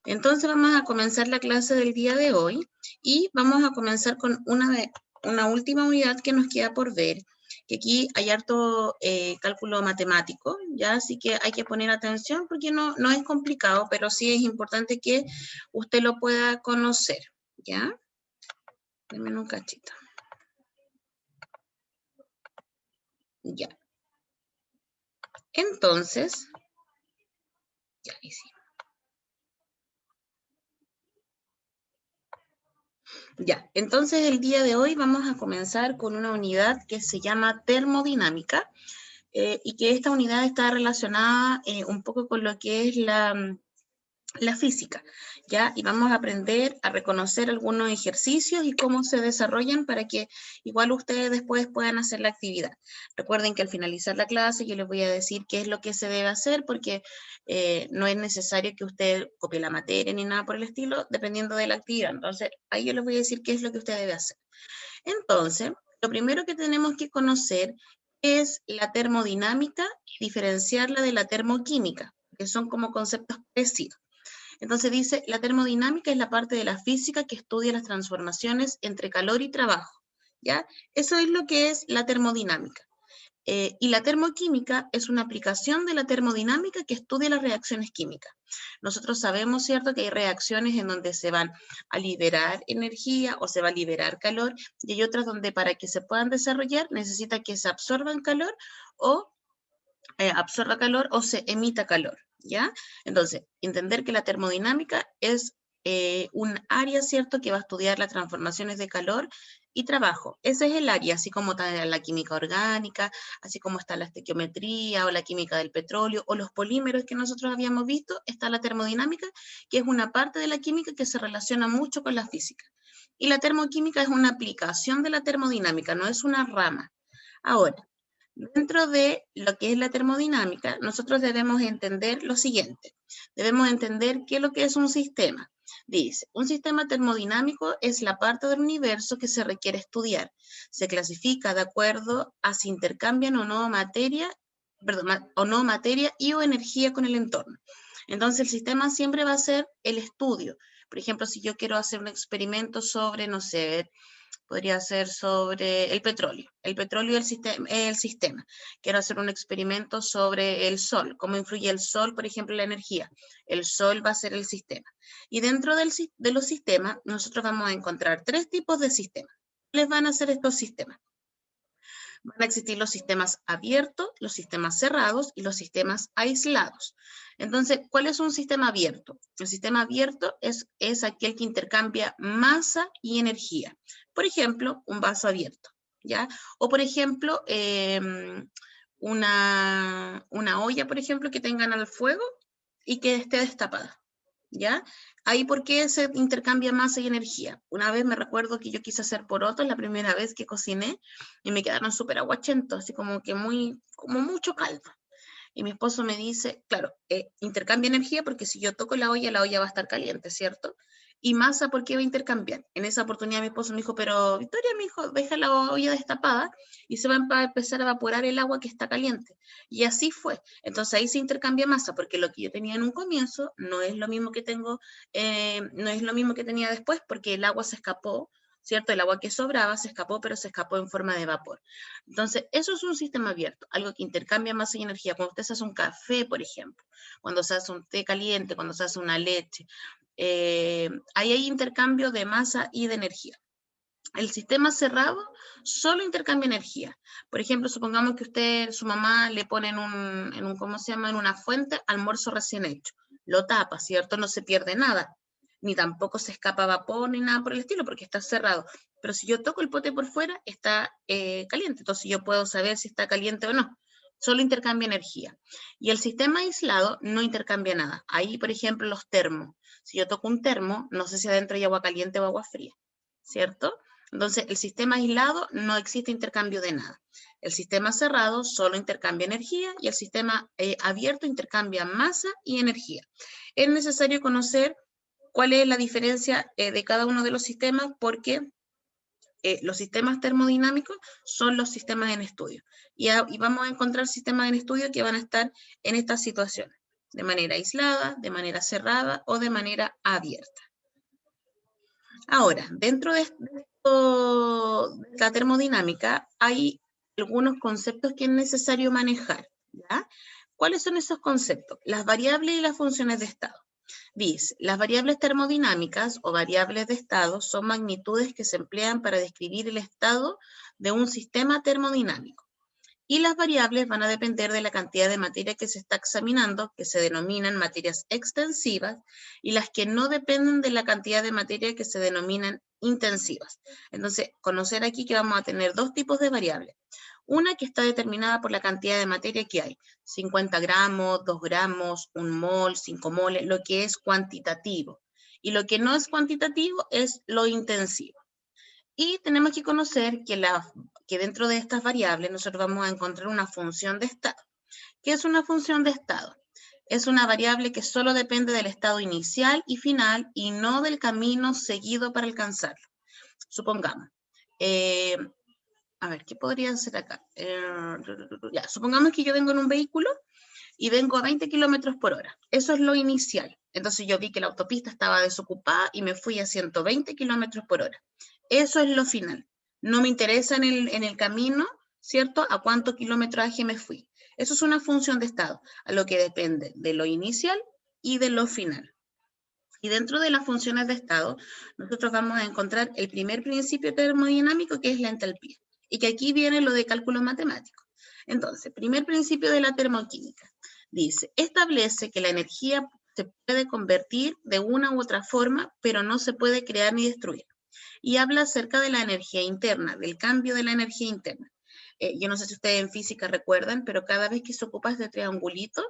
Entonces vamos a comenzar la clase del día de hoy y vamos a comenzar con una última unidad que nos queda por ver, que aquí hay harto cálculo matemático, ¿ya? Así que hay que poner atención porque no es complicado, pero sí es importante que usted lo pueda conocer, ¿ya? Denme un cachito. Ya. Entonces, ya hicimos. Ya, entonces el día de hoy vamos a comenzar con una unidad que se llama termodinámica y que esta unidad está relacionada un poco con lo que es la física, ¿ya? Y vamos a aprender a reconocer algunos ejercicios y cómo se desarrollan para que igual ustedes después puedan hacer la actividad. Recuerden que al finalizar la clase yo les voy a decir qué es lo que se debe hacer porque no es necesario que usted copie la materia ni nada por el estilo, dependiendo de la actividad. Entonces, ahí yo les voy a decir qué es lo que usted debe hacer. Entonces, lo primero que tenemos que conocer es la termodinámica y diferenciarla de la termoquímica, que son como conceptos parecidos. Entonces dice, la termodinámica es la parte de la física que estudia las transformaciones entre calor y trabajo, ¿ya? Eso es lo que es la termodinámica. Y la termoquímica es una aplicación de la termodinámica que estudia las reacciones químicas. Nosotros sabemos, ¿cierto?, que hay reacciones en donde se van a liberar energía o se va a liberar calor, y hay otras donde para que se puedan desarrollar necesita que se absorban calor o absorba calor o se emita calor, ¿ya? Entonces, entender que la termodinámica es un área, ¿cierto?, que va a estudiar las transformaciones de calor y trabajo. Ese es el área, así como está la química orgánica, así como está la estequiometría o la química del petróleo o los polímeros que nosotros habíamos visto, está la termodinámica, que es una parte de la química que se relaciona mucho con la física. Y la termoquímica es una aplicación de la termodinámica, no es una rama. Ahora, dentro de lo que es la termodinámica, nosotros debemos entender lo siguiente. Debemos entender qué es lo que es un sistema. Dice, un sistema termodinámico es la parte del universo que se requiere estudiar. Se clasifica de acuerdo a si intercambian o no materia, y o energía con el entorno. Entonces, el sistema siempre va a ser el estudio. Por ejemplo, si yo quiero hacer un experimento sobre, no sé, podría ser sobre el petróleo. El petróleo y el sistema. Quiero hacer un experimento sobre el sol, cómo influye el sol, por ejemplo, en la energía. El sol va a ser el sistema. Y dentro de los sistemas, nosotros vamos a encontrar tres tipos de sistemas. ¿Cuáles van a ser estos sistemas? Van a existir los sistemas abiertos, los sistemas cerrados y los sistemas aislados. Entonces, ¿cuál es un sistema abierto? El sistema abierto es aquel que intercambia masa y energía. Por ejemplo, un vaso abierto, ¿ya? O, por ejemplo, una olla, por ejemplo, que tengan al fuego y que esté destapada, ¿ya? Ahí, ¿por qué se intercambia masa y energía? Una vez me recuerdo que yo quise hacer porotos la primera vez que cociné y me quedaron súper aguachentos, así como que como mucho caldo. Y mi esposo me dice, claro, intercambia energía porque si yo toco la olla va a estar caliente, ¿cierto? Y masa, ¿por qué va a intercambiar? En esa oportunidad mi esposo me dijo, pero Victoria, mi hijo, deja la olla destapada y se va a empezar a evaporar el agua que está caliente. Y así fue. Entonces ahí se intercambia masa, porque lo que yo tenía en un comienzo no es lo mismo que tengo, no es lo mismo que tenía después, porque el agua se escapó, ¿cierto? El agua que sobraba se escapó, pero se escapó en forma de vapor. Entonces, eso es un sistema abierto, algo que intercambia masa y energía. Cuando usted se hace un café, por ejemplo, cuando se hace un té caliente, cuando se hace una leche, ahí hay intercambio de masa y de energía. El sistema cerrado solo intercambia energía. Por ejemplo, supongamos que usted, su mamá, le pone ¿cómo se llama? En una fuente, almuerzo recién hecho. Lo tapa, ¿cierto? No se pierde nada. Ni tampoco se escapa vapor ni nada por el estilo, porque está cerrado. Pero si yo toco el pote por fuera, está caliente. Entonces yo puedo saber si está caliente o no. Solo intercambia energía. Y el sistema aislado no intercambia nada. Ahí, por ejemplo, los termos. Si yo toco un termo, no sé si adentro hay agua caliente o agua fría, ¿cierto? Entonces, el sistema aislado no existe intercambio de nada. El sistema cerrado solo intercambia energía y el sistema abierto intercambia masa y energía. Es necesario conocer cuál es la diferencia de cada uno de los sistemas porque los sistemas termodinámicos son los sistemas en estudio. Y vamos a encontrar sistemas en estudio que van a estar en estas situaciones. de manera aislada, de manera cerrada o de manera abierta. Ahora, dentro de la termodinámica hay algunos conceptos que es necesario manejar, ¿ya? ¿Cuáles son esos conceptos? Las variables y las funciones de estado. Dice, las variables termodinámicas o variables de estado son magnitudes que se emplean para describir el estado de un sistema termodinámico. Y las variables van a depender de la cantidad de materia que se está examinando, que se denominan materias extensivas, y las que no dependen de la cantidad de materia que se denominan intensivas. Entonces, conocer aquí que vamos a tener dos tipos de variables. Una que está determinada por la cantidad de materia que hay, 50 gramos, 2 gramos, 1 mol, 5 moles, lo que es cuantitativo. Y lo que no es cuantitativo es lo intensivo. Y tenemos que conocer que dentro de estas variables nosotros vamos a encontrar una función de estado. ¿Qué es una función de estado? Es una variable que solo depende del estado inicial y final y no del camino seguido para alcanzarlo. Supongamos, a ver, ¿qué podría ser acá? Supongamos que yo vengo en un vehículo y vengo a 20 kilómetros por hora. Eso es lo inicial. Entonces yo vi que la autopista estaba desocupada y me fui a 120 kilómetros por hora. Eso es lo final. No me interesa en el camino, ¿cierto? A cuánto kilometraje me fui. Eso es una función de estado, a lo que depende de lo inicial y de lo final. Y dentro de las funciones de estado, nosotros vamos a encontrar el primer principio termodinámico, que es la entalpía. Y que aquí viene lo de cálculo matemático. Entonces, primer principio de la termoquímica. Dice, establece que la energía se puede convertir de una u otra forma, pero no se puede crear ni destruir. Y habla acerca de la energía interna, del cambio de la energía interna. Yo no sé si ustedes en física recuerdan, pero cada vez que se ocupa este triangulito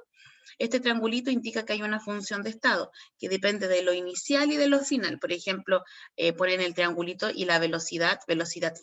indica que hay una función de estado, que depende de lo inicial y de lo final. Por ejemplo, ponen el triangulito y la velocidad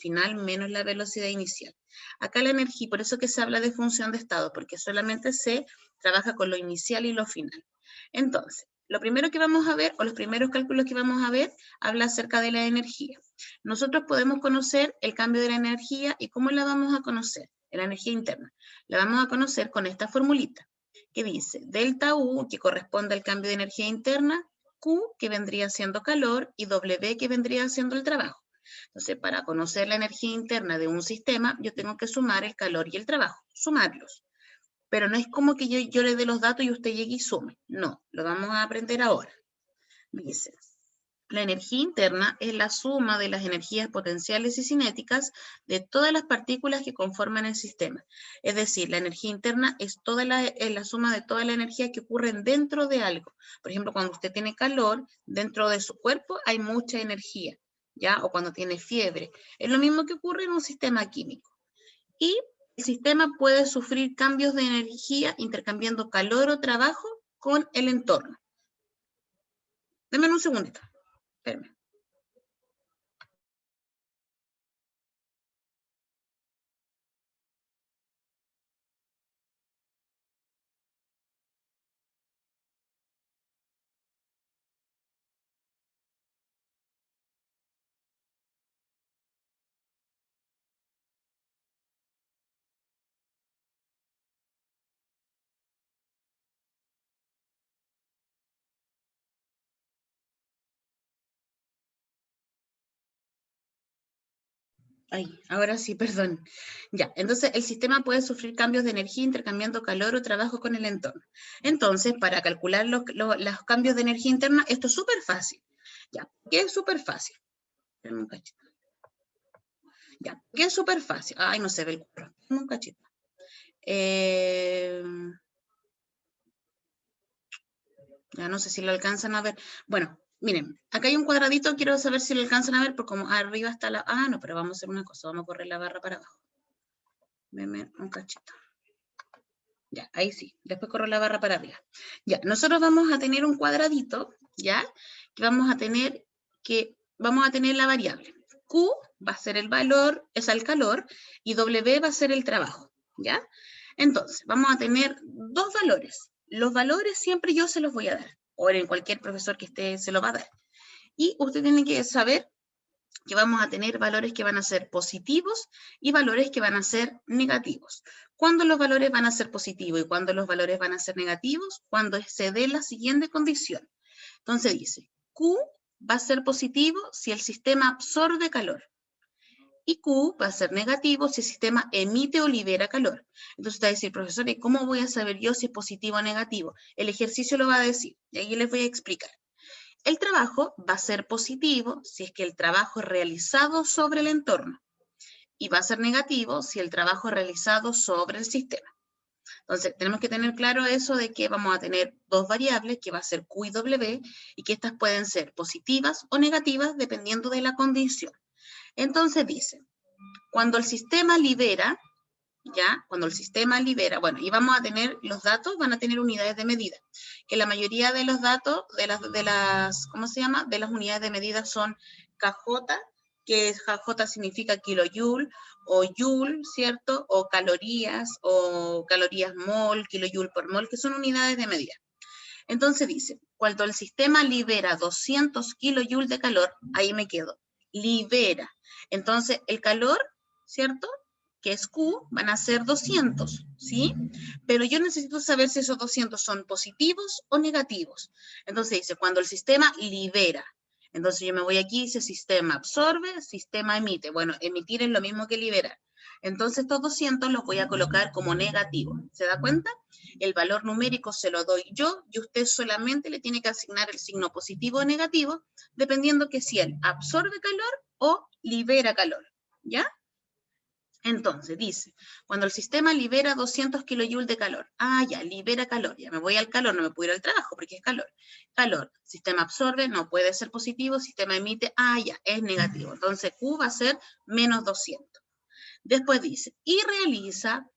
final menos la velocidad inicial. Acá la energía, por eso que se habla de función de estado, porque solamente se trabaja con lo inicial y lo final. Entonces, lo primero que vamos a ver, o los primeros cálculos que vamos a ver, habla acerca de la energía. Nosotros podemos conocer el cambio de la energía y cómo la vamos a conocer, la energía interna. La vamos a conocer con esta formulita, que dice delta U, que corresponde al cambio de energía interna, Q, que vendría siendo calor, y W, que vendría siendo el trabajo. Entonces, para conocer la energía interna de un sistema, yo tengo que sumar el calor y el trabajo, sumarlos. Pero no es como que yo le dé los datos y usted llegue y sume. No, lo vamos a aprender ahora. Dice, la energía interna es la suma de las energías potenciales y cinéticas de todas las partículas que conforman el sistema. Es decir, la energía interna es la suma de toda la energía que ocurre dentro de algo. Por ejemplo, cuando usted tiene calor, dentro de su cuerpo hay mucha energía, ¿ya? O cuando tiene fiebre. Es lo mismo que ocurre en un sistema químico. Y el sistema puede sufrir cambios de energía intercambiando calor o trabajo con el entorno. Denme un segundito. Espérenme. Ay, ahora sí, perdón. Ya, entonces el sistema puede sufrir cambios de energía intercambiando calor o trabajo con el entorno. Entonces, para calcular los cambios de energía interna, esto es súper fácil. Ya, ¿qué es súper fácil? Espérame un cachito. Ya, ¿qué es súper fácil? Ay, no se ve el cuadro. Espérame un cachito. Ya no sé si lo alcanzan a ver. Bueno, miren, acá hay un cuadradito, quiero saber si lo alcanzan a ver, porque como arriba está la... Ah, no, pero vamos a hacer una cosa, vamos a correr la barra para abajo. Denme un cachito. Ya, ahí sí. Después corro la barra para arriba. Ya, nosotros vamos a tener un cuadradito, ¿ya? Que vamos a tener la variable. Q va a ser el valor, es el calor, y W va a ser el trabajo, ¿ya? Entonces, vamos a tener dos valores. Los valores siempre yo se los voy a dar, o en cualquier profesor que esté se los va a dar. Y usted tiene que saber que vamos a tener valores que van a ser positivos y valores que van a ser negativos. ¿Cuándo los valores van a ser positivos y cuándo los valores van a ser negativos? Cuando se dé la siguiente condición. Entonces dice, Q va a ser positivo si el sistema absorbe calor. Y Q va a ser negativo si el sistema emite o libera calor. Entonces usted va a decir, profesor, ¿y cómo voy a saber yo si es positivo o negativo? El ejercicio lo va a decir, y ahí les voy a explicar. El trabajo va a ser positivo si es que el trabajo es realizado sobre el entorno y va a ser negativo si el trabajo es realizado sobre el sistema. Entonces, tenemos que tener claro eso de que vamos a tener dos variables, que va a ser Q y W, y que estas pueden ser positivas o negativas dependiendo de la condición. Entonces dice, cuando el sistema libera, ¿ya? Cuando el sistema libera, bueno, y vamos a tener, los datos van a tener unidades de medida, que la mayoría de los datos, ¿cómo se llama? De las unidades de medida son KJ, que KJ significa kilojoule, o joule, ¿cierto? O calorías mol, kilojoule por mol, que son unidades de medida. Entonces dice, cuando el sistema libera 200 kilojoules de calor, ahí me quedo, libera. Entonces el calor, ¿cierto?, que es Q, van a ser 200, ¿sí? Pero yo necesito saber si esos 200 son positivos o negativos. Entonces dice, cuando el sistema libera. Entonces yo me voy aquí, dice sistema absorbe, sistema emite. Bueno, emitir es lo mismo que liberar. Entonces estos 200 los voy a colocar como negativo. ¿Se da cuenta? El valor numérico se lo doy yo y usted solamente le tiene que asignar el signo positivo o negativo, dependiendo que si él absorbe calor o libera calor, ¿ya? Entonces, dice, cuando el sistema libera 200 kilojoules de calor, ya, libera calor, ya me voy al calor, no me puedo ir al trabajo porque es calor. Calor, sistema absorbe, no puede ser positivo, sistema emite, ya, es negativo. Entonces, Q va a ser menos 200. Después dice, y realiza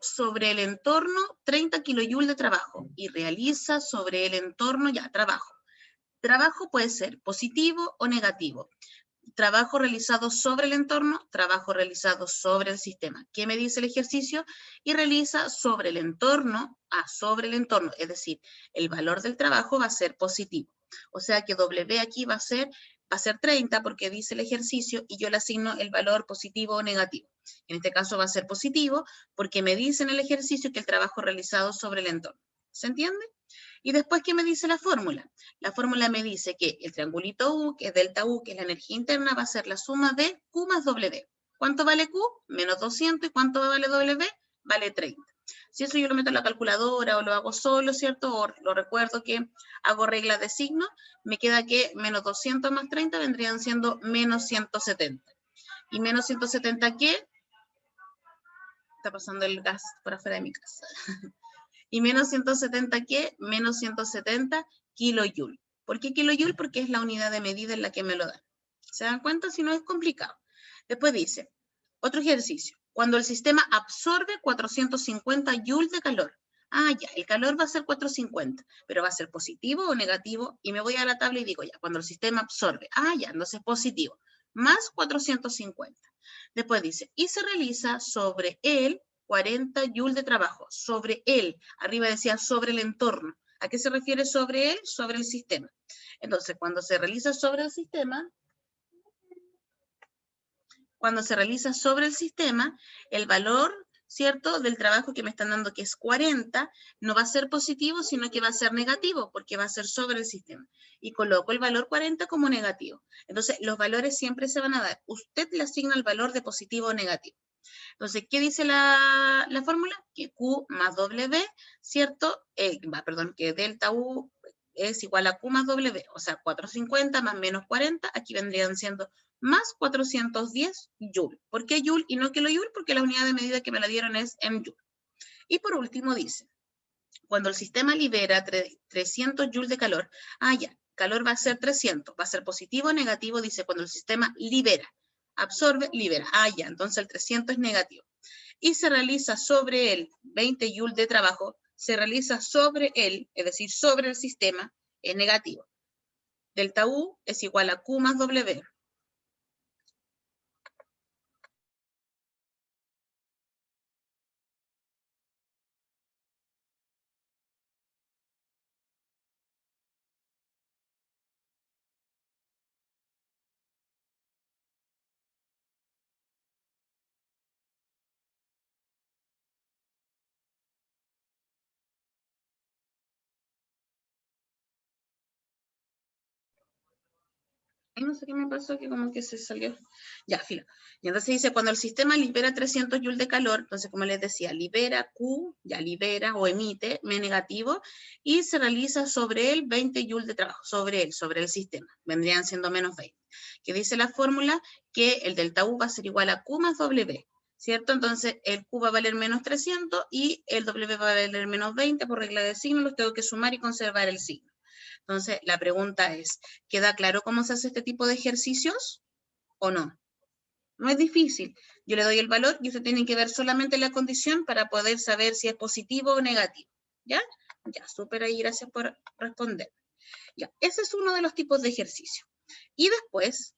sobre el entorno 30 kilojoules de trabajo, y realiza sobre el entorno, ya, trabajo. Trabajo puede ser positivo o negativo. Trabajo realizado sobre el entorno, trabajo realizado sobre el sistema. ¿Qué me dice el ejercicio? Y realiza sobre el entorno, sobre el entorno, es decir, el valor del trabajo va a ser positivo. O sea que W aquí va a ser 30 porque dice el ejercicio y yo le asigno el valor positivo o negativo. En este caso va a ser positivo porque me dice en el ejercicio que el trabajo realizado sobre el entorno. ¿Se entiende? Y después, ¿qué me dice la fórmula? La fórmula me dice que el triangulito U, que es delta U, que es la energía interna, va a ser la suma de Q más W. ¿Cuánto vale Q? Menos 200. ¿Y cuánto vale W? Vale 30. Si eso yo lo meto en la calculadora o lo hago solo, ¿cierto? O lo recuerdo que hago reglas de signo, me queda que menos 200 más 30 vendrían siendo menos 170. ¿Y menos 170 qué? Está pasando el gas por afuera de mi casa. ¿Y menos 170 qué? Menos 170 kilojoule. ¿Por qué kilojoule? Porque es la unidad de medida en la que me lo dan. ¿Se dan cuenta? Si no es complicado. Después dice, otro ejercicio. Cuando el sistema absorbe 450 joules de calor. Ya, el calor va a ser 450, pero va a ser positivo o negativo. Y me voy a la tabla y digo ya, cuando el sistema absorbe. Ya, entonces positivo. Más 450. Después dice, y se realiza sobre él 40 joules de trabajo, sobre él. Arriba decía sobre el entorno. ¿A qué se refiere sobre él? Sobre el sistema. Entonces, cuando se realiza sobre el sistema, el valor, ¿cierto?, del trabajo que me están dando, que es 40, no va a ser positivo, sino que va a ser negativo, porque va a ser sobre el sistema. Y coloco el valor 40 como negativo. Entonces, los valores siempre se van a dar. Usted le asigna el valor de positivo o negativo. Entonces, ¿qué dice la fórmula? Que Q más W, ¿cierto? Que delta U es igual a Q más W, o sea, 450 más menos 40, aquí vendrían siendo más 410 Joule. ¿Por qué Joule y no kilojoule? Porque la unidad de medida que me la dieron es en Joule. Y por último dice, cuando el sistema libera 300 Joule de calor, ya, calor va a ser 300, va a ser positivo o negativo, dice, cuando el sistema libera, absorbe, libera, ya, entonces el 300 es negativo. Y se realiza sobre él 20 joules de trabajo, se realiza sobre él, es decir, sobre el sistema, es negativo. Delta U es igual a Q más W. Ay, no sé qué me pasó, que como que se salió. Ya, filo. Y entonces dice, cuando el sistema libera 300 joules de calor, entonces como les decía, libera Q, ya libera o emite, M negativo, y se realiza sobre él 20 joules de trabajo, sobre el sistema. Vendrían siendo menos 20. Que dice la fórmula que el delta U va a ser igual a Q más W, ¿cierto? Entonces el Q va a valer menos 300 y el W va a valer menos 20, por regla de signo, los tengo que sumar y conservar el signo. Entonces, la pregunta es, ¿queda claro cómo se hace este tipo de ejercicios o no? No es difícil. Yo le doy el valor y usted tiene que ver solamente la condición para poder saber si es positivo o negativo. ¿Ya? Ya, súper ahí, gracias por responder. Ya, ese es uno de los tipos de ejercicio. Y después,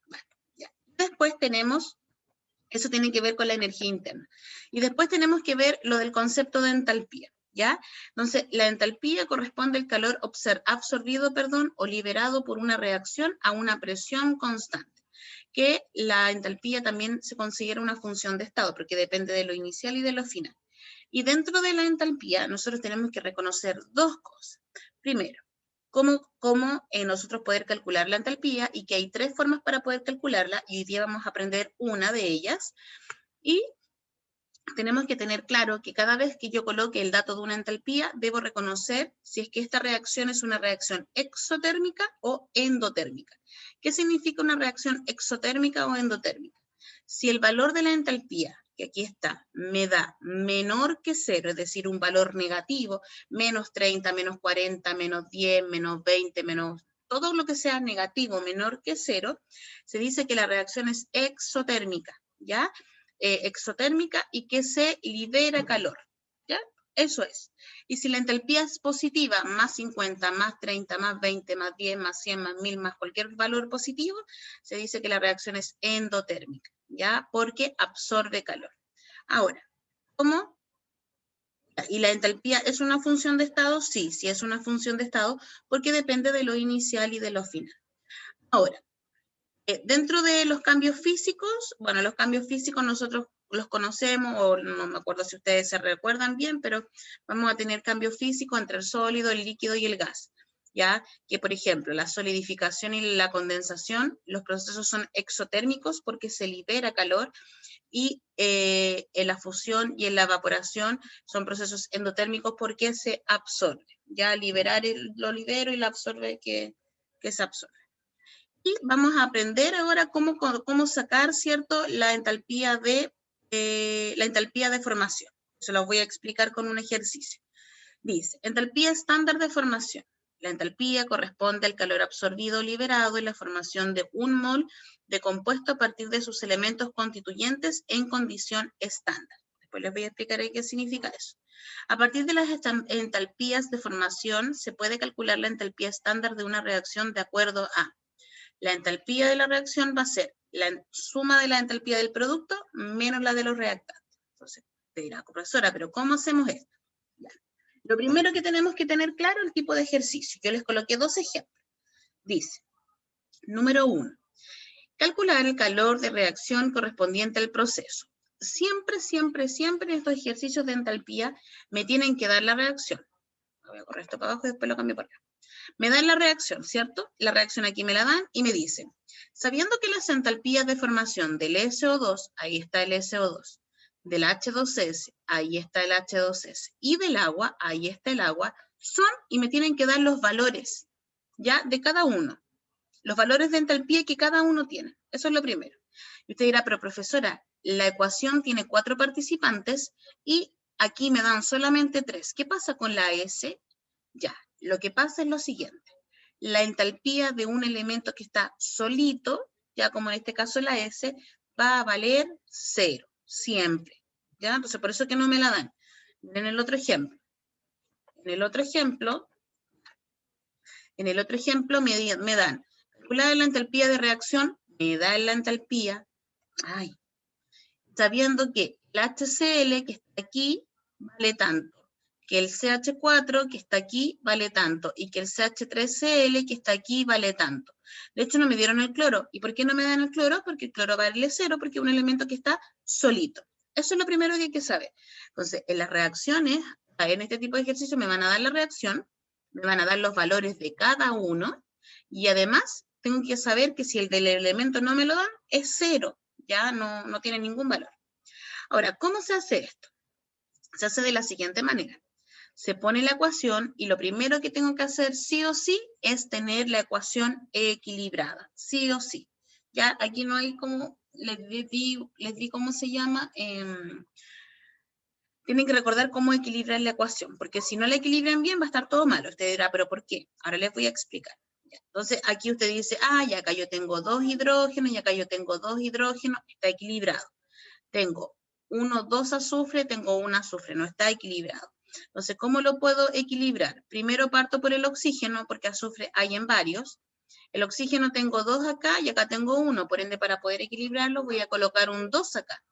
bueno, ya, después tenemos, eso tiene que ver con la energía interna. Y después tenemos que ver lo del concepto de entalpía. ¿Ya? Entonces, la entalpía corresponde al calor absorbido, o liberado por una reacción a una presión constante, que la entalpía también se considera una función de estado, porque depende de lo inicial y de lo final. Y dentro de la entalpía, nosotros tenemos que reconocer dos cosas. Primero, cómo nosotros poder calcular la entalpía, y que hay tres formas para poder calcularla, y hoy día vamos a aprender una de ellas. Y tenemos que tener claro que cada vez que yo coloque el dato de una entalpía, debo reconocer si es que esta reacción es una reacción exotérmica o endotérmica. ¿Qué significa una reacción exotérmica o endotérmica? Si el valor de la entalpía, que aquí está, me da menor que 0, es decir, un valor negativo, menos 30, menos 40, menos 10, menos 20, menos todo lo que sea negativo menor que 0, se dice que la reacción es exotérmica, ¿ya? Exotérmica y que se libera calor, ¿ya? Eso es. Y si la entalpía es positiva, más 50, más 30, más 20, más 10, más 100, más 1000, más cualquier valor positivo, se dice que la reacción es endotérmica, ¿ya? Porque absorbe calor. Ahora, ¿cómo? ¿Y la entalpía es una función de estado? Sí, sí es una función de estado, porque depende de lo inicial y de lo final. Ahora, dentro de los cambios físicos, bueno, los cambios físicos nosotros los conocemos, o no me acuerdo si ustedes se recuerdan bien, pero vamos a tener cambios físicos entre el sólido, el líquido y el gas, ¿ya? Que, por ejemplo, la solidificación y la condensación, los procesos son exotérmicos porque se libera calor, y en la fusión y en la evaporación son procesos endotérmicos porque se absorbe, ¿ya? Liberar lo libero y la absorbe que se absorbe. Y vamos a aprender ahora cómo sacar, ¿cierto?, la entalpía de formación. Se lo voy a explicar con un ejercicio. Dice, entalpía estándar de formación. La entalpía corresponde al calor absorbido o liberado en la formación de un mol de compuesto a partir de sus elementos constituyentes en condición estándar. Después les voy a explicar qué significa eso. A partir de las entalpías de formación, se puede calcular la entalpía estándar de una reacción de acuerdo a la entalpía de la reacción va a ser la suma de la entalpía del producto menos la de los reactantes. Entonces, te dirá, profesora, ¿pero cómo hacemos esto? Ya. Lo primero que tenemos que tener claro es el tipo de ejercicio. Yo les coloqué dos ejemplos. Dice, número 1, calcular el calor de reacción correspondiente al proceso. Siempre, siempre, siempre estos ejercicios de entalpía me tienen que dar la reacción. Voy a correr esto para abajo y después lo cambio por acá. Me dan la reacción, ¿cierto? La reacción aquí me la dan y me dicen, sabiendo que las entalpías de formación del SO2, ahí está el SO2, del H2S, ahí está el H2S, y del agua, ahí está el agua, son, y me tienen que dar los valores, ¿ya? De cada uno. Los valores de entalpía que cada uno tiene. Eso es lo primero. Y usted dirá, pero profesora, la ecuación tiene 4 participantes y aquí me dan solamente 3. ¿Qué pasa con la S? Ya, lo que pasa es lo siguiente. La entalpía de un elemento que está solito, ya como en este caso la S, va a valer 0, siempre. ¿Ya? Entonces, por eso que no me la dan. En el otro ejemplo. En el otro ejemplo me dan, calcular la entalpía de reacción, me da la entalpía, sabiendo que el HCl que está aquí vale tanto, que el CH4 que está aquí vale tanto, y que el CH3Cl que está aquí vale tanto. De hecho, no me dieron el cloro. ¿Y por qué no me dan el cloro? Porque el cloro vale 0, porque es un elemento que está solito. Eso es lo primero que hay que saber. Entonces, en las reacciones, en este tipo de ejercicio me van a dar la reacción, me van a dar los valores de cada uno, Y además, tengo que saber que si el del elemento no me lo dan, es 0, ya no tiene ningún valor. Ahora, ¿cómo se hace esto? Se hace de la siguiente manera. Se pone la ecuación y lo primero que tengo que hacer sí o sí es tener la ecuación equilibrada, sí o sí. Ya aquí no hay como, les di cómo se llama, tienen que recordar cómo equilibrar la ecuación, porque si no la equilibran bien va a estar todo malo. Usted dirá, ¿pero por qué? Ahora les voy a explicar. Entonces aquí usted dice, y acá yo tengo 2 hidrógenos y acá yo tengo 2 hidrógenos, está equilibrado. Tengo 2 azufre, tengo 1 azufre, no está equilibrado. Entonces, ¿cómo lo puedo equilibrar? Primero parto por el oxígeno, porque azufre hay en varios. El oxígeno tengo 2 acá y acá tengo 1, por ende para poder equilibrarlo voy a colocar un 2 acá.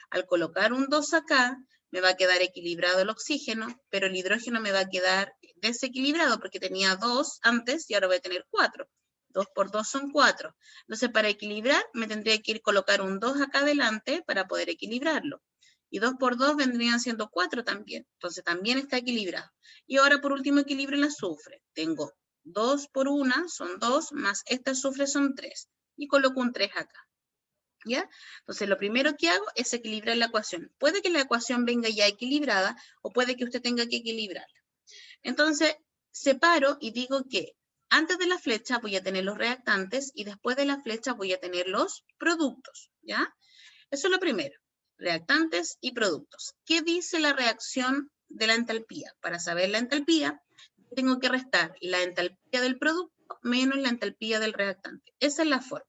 Al colocar un 2 acá, me va a quedar equilibrado el oxígeno, pero el hidrógeno me va a quedar desequilibrado porque tenía 2 antes y ahora voy a tener 4. 2 por 2 son 4. Entonces, para equilibrar, me tendría que ir colocar un 2 acá adelante para poder equilibrarlo. Y 2 por 2 vendrían siendo 4 también. Entonces, también está equilibrado. Y ahora, por último, equilibro el azufre. Tengo 2 por 1, son 2, más este azufre son 3. Y coloco un 3 acá. ¿Ya? Entonces, lo primero que hago es equilibrar la ecuación. Puede que la ecuación venga ya equilibrada o puede que usted tenga que equilibrarla. Entonces, separo y digo que antes de la flecha voy a tener los reactantes y después de la flecha voy a tener los productos, ¿ya? Eso es lo primero, reactantes y productos. ¿Qué dice la reacción de la entalpía? Para saber la entalpía, tengo que restar la entalpía del producto menos la entalpía del reactante. Esa es la forma.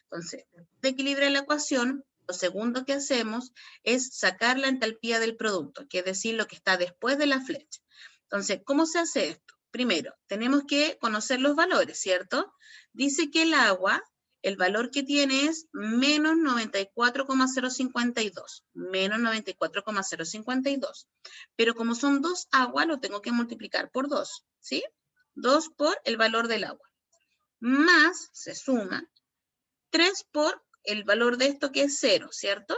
Entonces, de equilibrar la ecuación, lo segundo que hacemos es sacar la entalpía del producto, que es decir, lo que está después de la flecha. Entonces, ¿cómo se hace esto? Primero, tenemos que conocer los valores, ¿cierto? Dice que el agua, el valor que tiene es menos 94,052, menos 94,052. Pero como son 2 aguas, lo tengo que multiplicar por 2, ¿sí? 2 por el valor del agua. Más, se suma, 3 por el valor de esto que es 0, ¿cierto?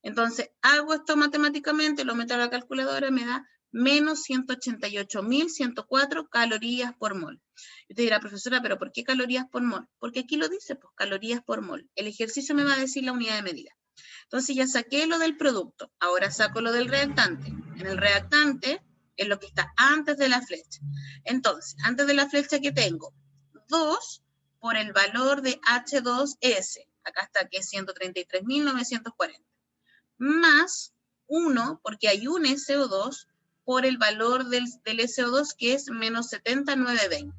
Entonces, hago esto matemáticamente, lo meto a la calculadora, me da menos 188.104 calorías por mol. Y usted dirá, profesora, ¿pero por qué calorías por mol? Porque aquí lo dice, pues calorías por mol. El ejercicio me va a decir la unidad de medida. Entonces ya saqué lo del producto, ahora saco lo del reactante. En el reactante es lo que está antes de la flecha. Entonces, antes de la flecha que tengo, 2 por el valor de H2S, acá está que es 133.940, más 1, porque hay un SO2, por el valor del SO2 que es menos 70.920.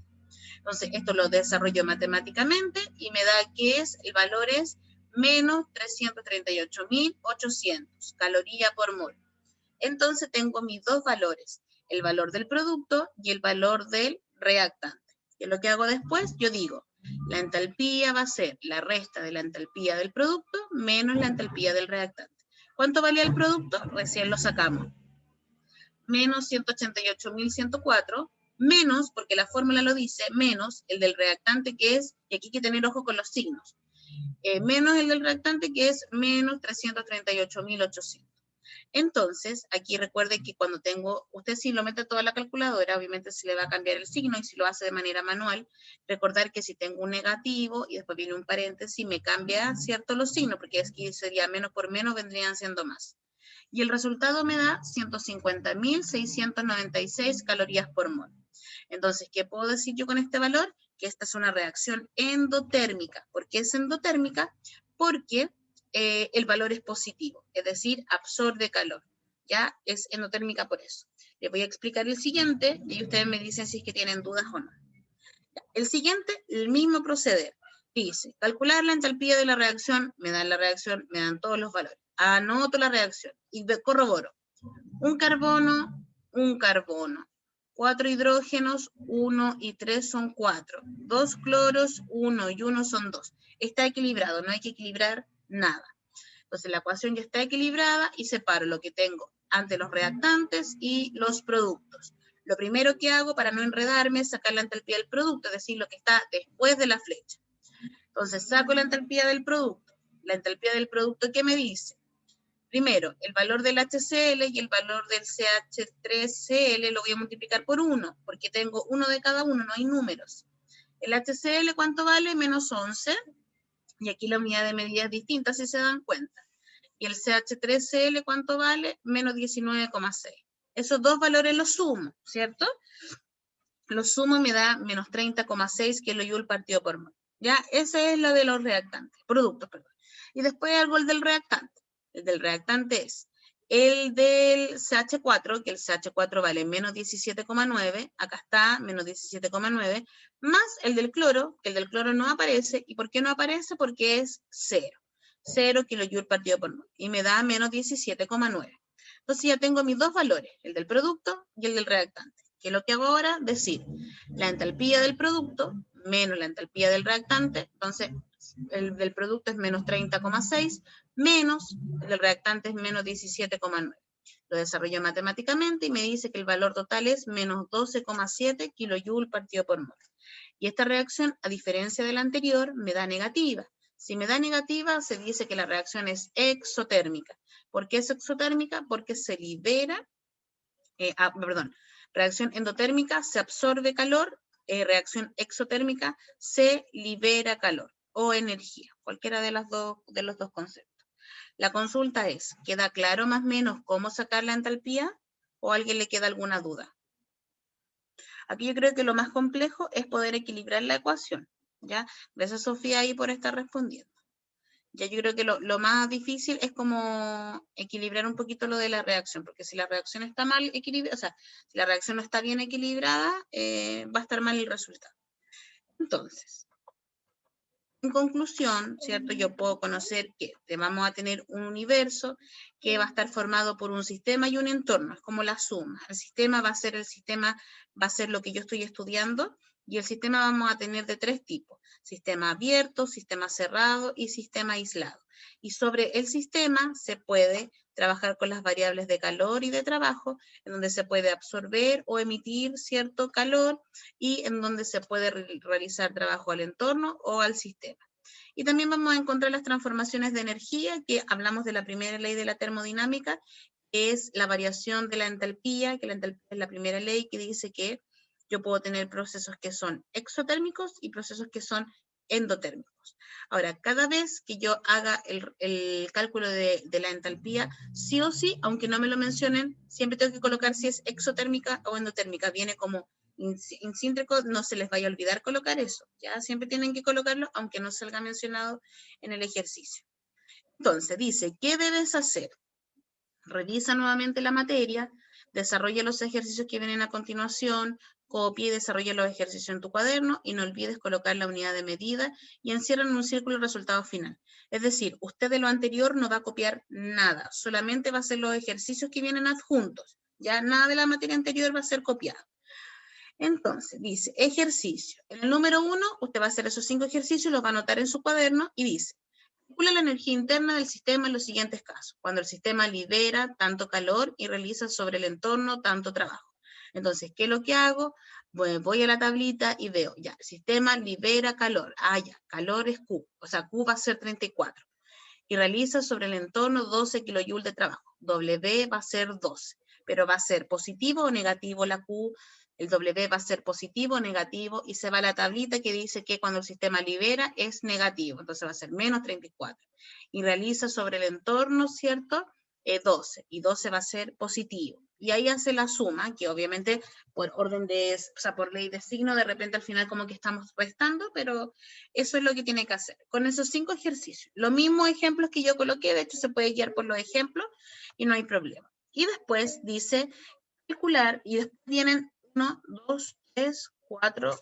Entonces, esto lo desarrollo matemáticamente y me da que el valor es menos 338.800 calorías por mol. Entonces, tengo mis dos valores, el valor del producto y el valor del reactante. ¿Qué es lo que hago después? Yo digo, la entalpía va a ser la resta de la entalpía del producto menos la entalpía del reactante. ¿Cuánto valía el producto? Recién lo sacamos. Menos 188.104, menos, porque la fórmula lo dice, menos el del reactante que es, y aquí hay que tener ojo con los signos, menos el del reactante que es menos 338.800. Entonces, aquí recuerde que cuando usted si lo mete toda la calculadora, obviamente se le va a cambiar el signo y si lo hace de manera manual, recordar que si tengo un negativo y después viene un paréntesis, me cambia, ¿cierto?, los signos, porque aquí sería menos por menos, vendrían siendo más. Y el resultado me da 150.696 calorías por mol. Entonces, ¿qué puedo decir yo con este valor? Que esta es una reacción endotérmica. ¿Por qué es endotérmica? Porque el valor es positivo, es decir, absorbe calor. Ya es endotérmica por eso. Les voy a explicar el siguiente y ustedes me dicen si es que tienen dudas o no. El siguiente, el mismo proceder. Dice, calcular la entalpía de la reacción, me dan la reacción, me dan todos los valores. Anoto la reacción y corroboro. Un carbono, 4 hidrógenos, 1 y 3 son 4. 2 cloros, 1 y 1 son 2. Está equilibrado, no hay que equilibrar nada. Entonces la ecuación ya está equilibrada y separo lo que tengo ante los reactantes y los productos. Lo primero que hago para no enredarme es sacar la entalpía del producto, es decir, lo que está después de la flecha. Entonces saco la entalpía del producto. La entalpía del producto, ¿qué me dice? Primero, el valor del HCl y el valor del CH3Cl lo voy a multiplicar por 1, porque tengo uno de cada uno, no hay números. El HCl, ¿cuánto vale? Menos 11. Y aquí la unidad de medida es distinta, si se dan cuenta. Y el CH3Cl, ¿cuánto vale? Menos 19,6. Esos dos valores los sumo, ¿cierto? Los sumo y me da menos 30,6 kilojoules partido por mol. Ya, ese es lo de los reactantes, productos, perdón. Y después algo el del reactante. El del reactante es el del CH4, que el CH4 vale menos 17,9, acá está, menos 17,9, más el del cloro, que el del cloro no aparece. ¿Y por qué no aparece? Porque es 0. 0 kilojoules partido por mol. Y me da menos 17,9. Entonces ya tengo mis dos valores, el del producto y el del reactante. ¿Qué es lo que hago ahora? Decir la entalpía del producto menos la entalpía del reactante. Entonces, el del producto es menos 30,6, menos el del reactante es menos 17,9. Lo desarrollo matemáticamente y me dice que el valor total es menos 12,7 kilojoules partido por mol. Y esta reacción, a diferencia de la anterior, me da negativa. Si me da negativa, se dice que la reacción es exotérmica. ¿Por qué es exotérmica? Porque se libera, reacción endotérmica se absorbe calor, reacción exotérmica se libera calor o energía, cualquiera de los dos conceptos. La consulta es, ¿queda claro más o menos cómo sacar la entalpía? ¿O a alguien le queda alguna duda? Aquí yo creo que lo más complejo es poder equilibrar la ecuación, ¿ya? Gracias, Sofía, ahí por estar respondiendo. Ya yo creo que lo más difícil es como equilibrar un poquito lo de la reacción, porque si la reacción está mal equilibrada, o sea, si la reacción no está bien equilibrada, va a estar mal el resultado. Entonces, en conclusión, ¿cierto? Yo puedo conocer que vamos a tener un universo que va a estar formado por un sistema y un entorno, es como la suma. El sistema va a ser lo que yo estoy estudiando, y el sistema vamos a tener de tres tipos: sistema abierto, sistema cerrado y sistema aislado. Y sobre el sistema se puede trabajar con las variables de calor y de trabajo, en donde se puede absorber o emitir cierto calor y en donde se puede realizar trabajo al entorno o al sistema. Y también vamos a encontrar las transformaciones de energía, que hablamos de la primera ley de la termodinámica, que es la variación de la entalpía, que la entalpía es la primera ley que dice que yo puedo tener procesos que son exotérmicos y procesos que son endotérmicos. Ahora, cada vez que yo haga el cálculo de la entalpía, sí o sí, aunque no me lo mencionen, siempre tengo que colocar si es exotérmica o endotérmica. Viene como incíntrico, no se les vaya a olvidar colocar eso. Ya siempre tienen que colocarlo, aunque no salga mencionado en el ejercicio. Entonces, dice, ¿qué debes hacer? Revisa nuevamente la materia, desarrolla los ejercicios que vienen a continuación, copia y desarrolla los ejercicios en tu cuaderno y no olvides colocar la unidad de medida y encierra en un círculo el resultado final. Es decir, usted de lo anterior no va a copiar nada, solamente va a hacer los ejercicios que vienen adjuntos. Ya nada de la materia anterior va a ser copiado. Entonces, dice, ejercicio. En el número 1, usted va a hacer esos 5 ejercicios, los va a anotar en su cuaderno y dice, calcula la energía interna del sistema en los siguientes casos, cuando el sistema libera tanto calor y realiza sobre el entorno tanto trabajo. Entonces, ¿qué es lo que hago? Voy a la tablita y veo, ya, el sistema libera calor. Ya, calor es Q, o sea, Q va a ser 34. Y realiza sobre el entorno 12 kilojoules de trabajo. W va a ser 12, pero va a ser positivo o negativo la Q. El W va a ser positivo o negativo, y se va a la tablita que dice que cuando el sistema libera es negativo, entonces va a ser menos 34. Y realiza sobre el entorno, ¿cierto? 12, y 12 va a ser positivo. Y ahí hace la suma, que obviamente por orden de, o sea, por ley de signo, de repente al final como que estamos restando, pero eso es lo que tiene que hacer. Con esos 5 ejercicios, los mismos ejemplos que yo coloqué, de hecho se puede guiar por los ejemplos y no hay problema. Y después dice calcular, y después vienen 1, 2, 3, 4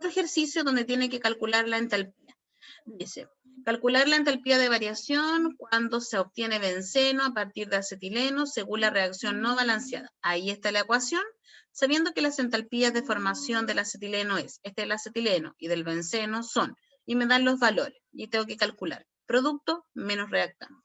ejercicios donde tiene que calcular la entalpía. Dice, calcular la entalpía de variación cuando se obtiene benceno a partir de acetileno según la reacción no balanceada. Ahí está la ecuación, sabiendo que las entalpías de formación del acetileno es, este es el acetileno, y del benceno son, y me dan los valores, y tengo que calcular producto menos reactante.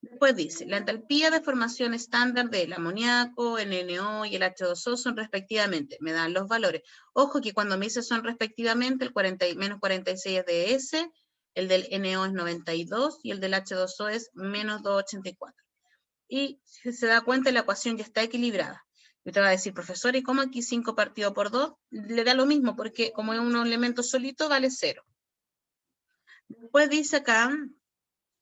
Después dice, la entalpía de formación estándar del amoníaco, el NO y el H2O son respectivamente, me dan los valores. Ojo que cuando me dice son respectivamente, el menos 46 es de S, el del NO es 92 y el del H2O es menos 284. Y si se da cuenta, la ecuación ya está equilibrada. Y usted va a decir, profesor, ¿y cómo aquí 5 partido por 2? Le da lo mismo, porque como es un elemento solito, vale 0. Después dice acá,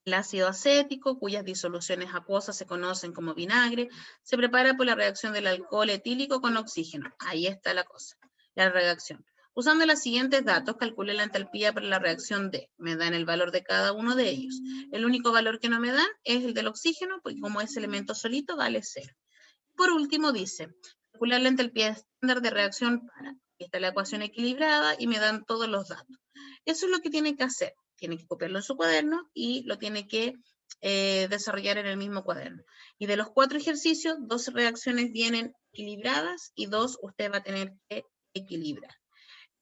el ácido acético, cuyas disoluciones acuosas se conocen como vinagre, se prepara por la reacción del alcohol etílico con oxígeno. Ahí está la cosa, la reacción. Usando los siguientes datos, calcule la entalpía para la reacción D. Me dan el valor de cada uno de ellos. El único valor que no me dan es el del oxígeno, porque como es elemento solito, vale 0. Por último, dice, calcular la entalpía estándar de reacción para. Aquí está la ecuación equilibrada y me dan todos los datos. Eso es lo que tiene que hacer. Tiene que copiarlo en su cuaderno y lo tiene que desarrollar en el mismo cuaderno. Y de los 4 ejercicios, 2 reacciones vienen equilibradas y 2 usted va a tener que equilibrar.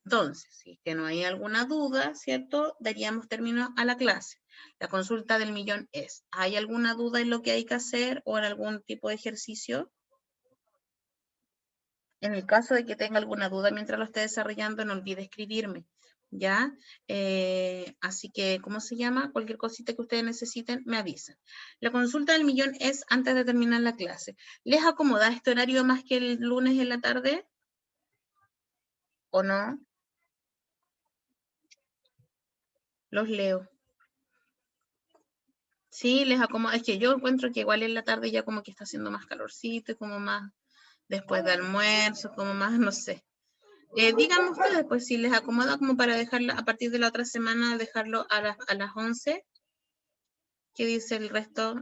Entonces, si es que no hay alguna duda, ¿cierto? Daríamos término a la clase. La consulta del millón es, ¿hay alguna duda en lo que hay que hacer o en algún tipo de ejercicio? En el caso de que tenga alguna duda mientras lo esté desarrollando, no olvide escribirme, ¿ya? Así que, ¿cómo se llama? Cualquier cosita que ustedes necesiten, me avisan. La consulta del millón es antes de terminar la clase. ¿Les acomoda este horario más que el lunes en la tarde? ¿O no? Los leo. Sí, les acomoda. Es que yo encuentro que igual en la tarde ya como que está haciendo más calorcito, como más después de almuerzo, como más, no sé. Díganme ustedes, pues, si les acomoda como para dejarlo, a partir de la otra semana, dejarlo a las 11. ¿Qué dice el resto?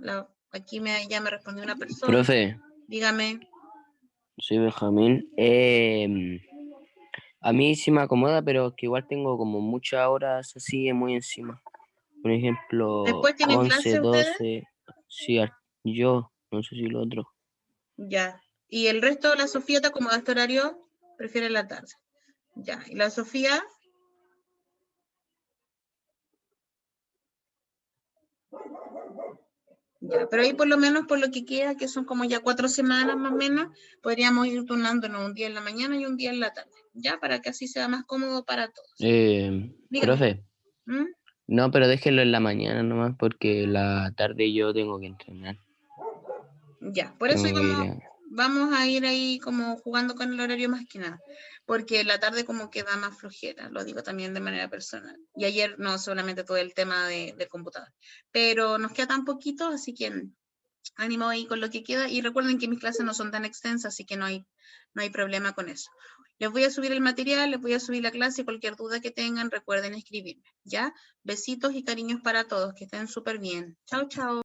Aquí ya me respondió una persona. Profe, Dígame. soy Benjamín. A mí sí me acomoda, pero que igual tengo como muchas horas así muy encima. Por ejemplo, ¿Después tienen 11, clase ustedes? 12. Sí, yo, no sé si lo otro. Ya. ¿Y el resto, la Sofía te acomoda este horario? Prefiere la tarde. Ya. ¿Y la Sofía? Ya, pero ahí por lo menos por lo que queda, que son como ya 4 semanas más o menos, podríamos ir turnándonos un día en la mañana y un día en la tarde, ya, para que así sea más cómodo para todos. Dígame. Profe, ¿Mm? no, pero déjenlo en la mañana nomás porque la tarde yo tengo que entrenar. Ya, por eso Tengo que ir a... vamos a ir ahí como jugando con el horario más que nada, porque la tarde como que da más flojera, lo digo también de manera personal. Y ayer no solamente todo el tema del computador, pero nos queda tan poquito, así que ánimo ahí con lo que queda y recuerden que mis clases no son tan extensas, así que no hay problema con eso. Les voy a subir el material, les voy a subir la clase, cualquier duda que tengan, recuerden escribirme, ¿ya? Besitos y cariños para todos, que estén súper bien. Chao, chao.